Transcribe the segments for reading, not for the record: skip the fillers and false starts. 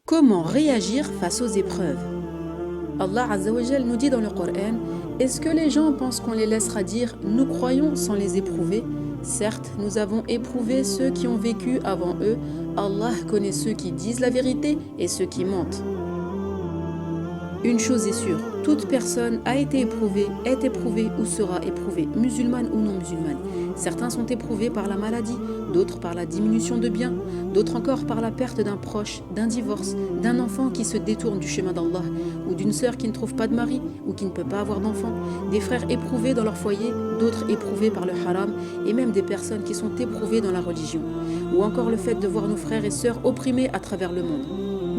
Comment réagir face aux épreuves? Allah Azza wa Jal nous dit dans le Coran: est-ce que les gens pensent qu'on les laissera dire nous croyons sans les éprouver? Certes, nous avons éprouvé ceux qui ont vécu avant eux. Allah connaît ceux qui disent la vérité et ceux qui mentent. Une chose est sûre, toute personne a été éprouvée, est éprouvée ou sera éprouvée, musulmane ou non musulmane. Certains sont éprouvés par la maladie, d'autres par la diminution de biens, d'autres encore par la perte d'un proche, d'un divorce, d'un enfant qui se détourne du chemin d'Allah, ou d'une sœur qui ne trouve pas de mari ou qui ne peut pas avoir d'enfant, des frères éprouvés dans leur foyer, d'autres éprouvés par le haram, et même des personnes qui sont éprouvées dans la religion, ou encore le fait de voir nos frères et sœurs opprimés à travers le monde.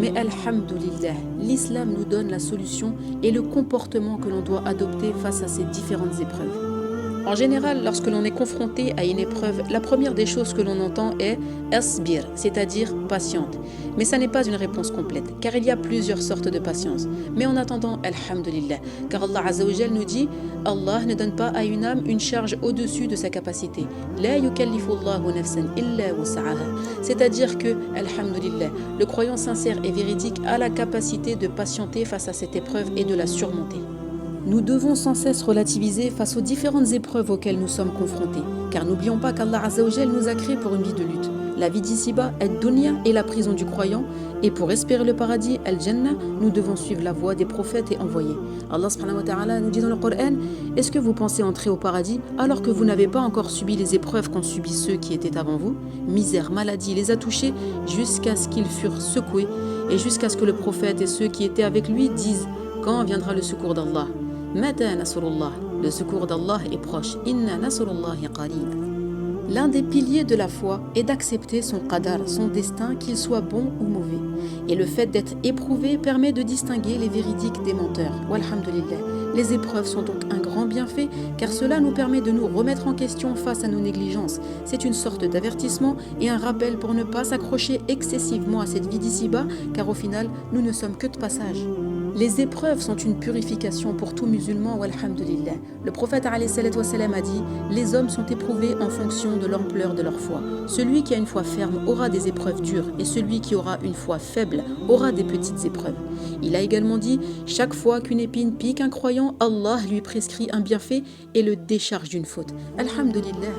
Mais alhamdulillah, l'islam nous donne la solution et le comportement que l'on doit adopter face à ces différentes épreuves. En général, lorsque l'on est confronté à une épreuve, la première des choses que l'on entend est « asbir », c'est-à-dire « patiente ». Mais ça n'est pas une réponse complète, car il y a plusieurs sortes de patience. Mais en attendant, alhamdulillah, car Allah Azza wa Jal nous dit « Allah ne donne pas à une âme une charge au-dessus de sa capacité ». La yukallifu Allahu nafsan illa wus'aha. C'est-à-dire que, alhamdulillah, le croyant sincère et véridique a la capacité de patienter face à cette épreuve et de la surmonter. Nous devons sans cesse relativiser face aux différentes épreuves auxquelles nous sommes confrontés, car n'oublions pas qu'Allah Azza wa Jal nous a créés pour une vie de lutte. La vie d'ici-bas est dunya et la prison du croyant, et pour espérer le paradis, al-Jannah, nous devons suivre la voie des prophètes et envoyés. Allah subhanahu wa ta'ala nous dit dans le Coran: est-ce que vous pensez entrer au paradis alors que vous n'avez pas encore subi les épreuves qu'ont subi ceux qui étaient avant vous? Misère, maladie les a touchés jusqu'à ce qu'ils furent secoués, et jusqu'à ce que le prophète et ceux qui étaient avec lui disent: quand viendra le secours d'Allah? Mata nasrullah, le secours d'Allah est proche. Inna nasrullahi qarib. L'un des piliers de la foi est d'accepter son qadar, son destin, qu'il soit bon ou mauvais. Et le fait d'être éprouvé permet de distinguer les véridiques des menteurs. Walhamdulillah. Les épreuves sont donc un grand bienfait, car cela nous permet de nous remettre en question face à nos négligences. C'est une sorte d'avertissement et un rappel pour ne pas s'accrocher excessivement à cette vie d'ici-bas, car au final, nous ne sommes que de passage. Les épreuves sont une purification pour tout musulman, walhamdulillah. Le prophète alayhi salatu wassalam a dit: les hommes sont éprouvés en fonction de l'ampleur de leur foi. Celui qui a une foi ferme aura des épreuves dures, et celui qui aura une foi faible aura des petites épreuves. Il a également dit: chaque fois qu'une épine pique un croyant, Allah lui prescrit un bienfait et le décharge d'une faute. Alhamdulillah.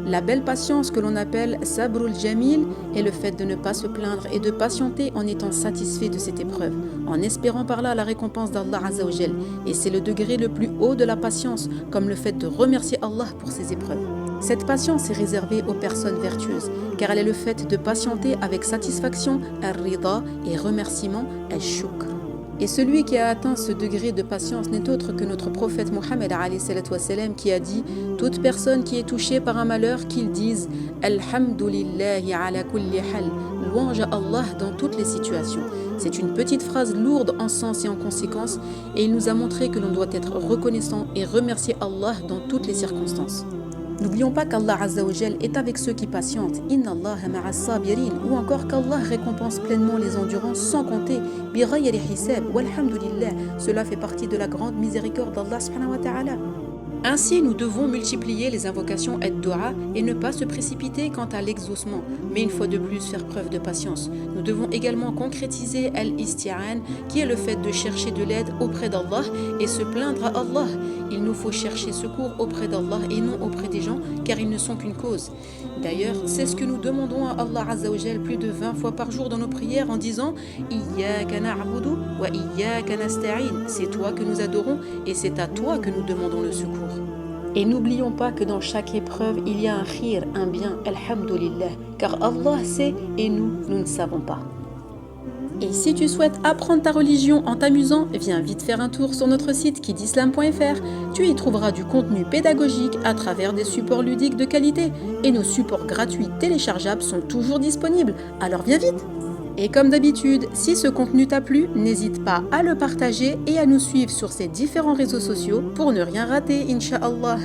La belle patience que l'on appelle Sabrul Jamil est le fait de ne pas se plaindre et de patienter en étant satisfait de cette épreuve, en espérant par là la récompense d'Allah Azza wa Jal. Et c'est le degré le plus haut de la patience, comme le fait de remercier Allah pour ses épreuves. Cette patience est réservée aux personnes vertueuses, car elle est le fait de patienter avec satisfaction, ar-rida, et remerciement, al-shukr. Et celui qui a atteint ce degré de patience n'est autre que notre prophète Mohammed alayhi salatu wassalam, qui a dit: toute personne qui est touchée par un malheur, qu'il dise Alhamdulillahi ala kulli hal, louange à Allah dans toutes les situations. C'est une petite phrase lourde en sens et en conséquence, et il nous a montré que l'on doit être reconnaissant et remercier Allah dans toutes les circonstances. N'oublions pas qu'Allah Azza wa Jal est avec ceux qui patientent, Inna Allaha ma'as sabirin, ou encore qu'Allah récompense pleinement les endurants sans compter, bi ghayri hisab, walhamdulillah, cela fait partie de la grande miséricorde d'Allah subhanahu wa ta'ala. Ainsi, nous devons multiplier les invocations et dua et ne pas se précipiter quant à l'exaucement, mais une fois de plus faire preuve de patience. Nous devons également concrétiser al-isti'an, qui est le fait de chercher de l'aide auprès d'Allah et se plaindre à Allah. Il nous faut chercher secours auprès d'Allah et non auprès des gens, car ils ne sont qu'une cause. D'ailleurs, c'est ce que nous demandons à Allah Azza wa Jal plus de 20 fois par jour dans nos prières en disant Iyyaka na'budu wa iyyaka nasta'in. C'est toi que nous adorons et c'est à toi que nous demandons le secours. Et n'oublions pas que dans chaque épreuve, il y a un khir, un bien, alhamdulillah, car Allah sait et nous ne savons pas. Et si tu souhaites apprendre ta religion en t'amusant, viens vite faire un tour sur notre site kidislam.fr. Tu y trouveras du contenu pédagogique à travers des supports ludiques de qualité. Et nos supports gratuits téléchargeables sont toujours disponibles, alors viens vite! Et comme d'habitude, si ce contenu t'a plu, n'hésite pas à le partager et à nous suivre sur ces différents réseaux sociaux pour ne rien rater, Inch'Allah.